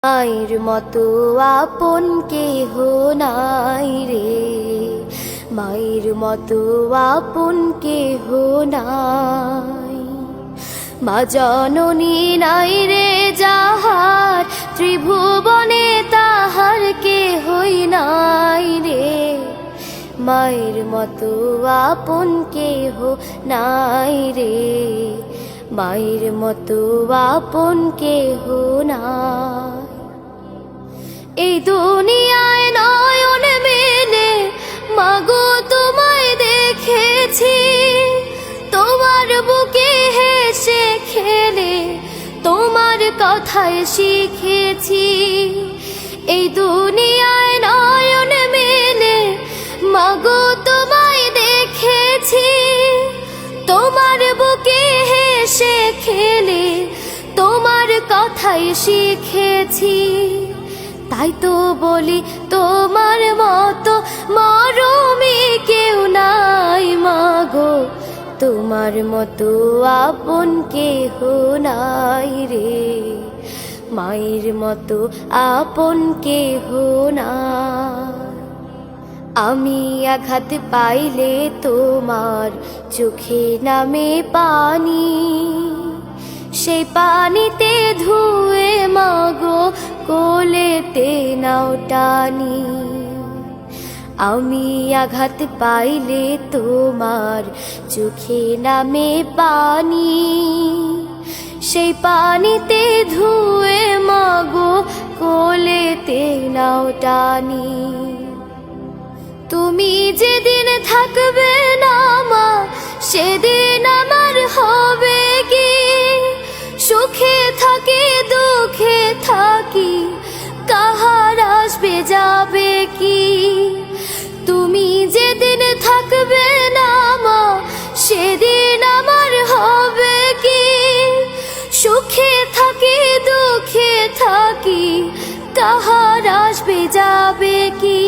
মায়ের মতো আপন কেহ নাই রে, মায়ের মতো আপন কেহ নাই। মা জননী নাই রে যাহার, ত্রিভুবনে তাহার কেহই নাই রে। মায়ের মতো আপন কেহ নাই রে, মায়ের মতো আপন কেহ নাই। এই দুনিয়ায় নয়ন মেলে মাগো তোমায় দেখেছি, তোমার বুকে হেসে খেলে তোমার কথায় শিখেছি। এই দুনিয়ায় নয়ন মেলে মাগো তোমায় দেখেছি, তোমার বুকে হেসে খেলে তোমার কথায় শিখেছি। তাই তো বলি তোমার মতো মরমী কেউ নাই মাগো, তোমার মতো আপন কেহ নাই রে, মায়ের মতো আপন কেহ নাই। আমি আঘাত পাইলে তোমার চোখে নামে পানি, সেই পানিতে ধুয়ে মাগো কোলেতে নাও টানি। আমি আঘাত পাইলে তোমার চোখে নামে পানি, সেই পানিতে ধুয়ে মাগো কোলেতে নাও টানি। তুমি যেদিন থাকবে না মা, সেদিন আমার হবে কি? সুখে থাকি দুঃখে থাকি, কাহার আসবে যাবে কি? তুমি যেদিন থাকবে না মা, সেদিন আমার হবে কি? সুখে থাকি দুঃখে থাকি, কাহার আসবে যাবে কি?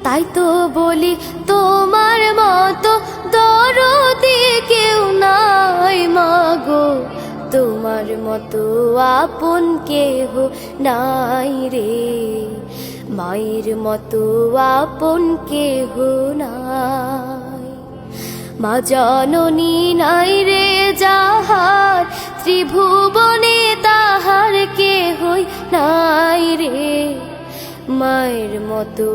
তাই তো বলি তোমার মতো দরদি কেউ নাই মাগো, তোমার মতো আপন কেহ নাই রে, মায়ের মতো আপন কেহ নাই। মা জননী নাই রে যাহার, ত্রিভুবনে তাহার কেহই নাই রে। মায়ের মতো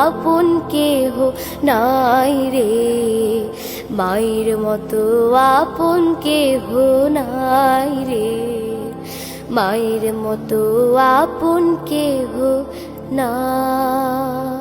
আপন কেহ নাই রে, মায়ের মতো আপন কেহ নাই রে, মায়ের মতো আপন কেহ নাই।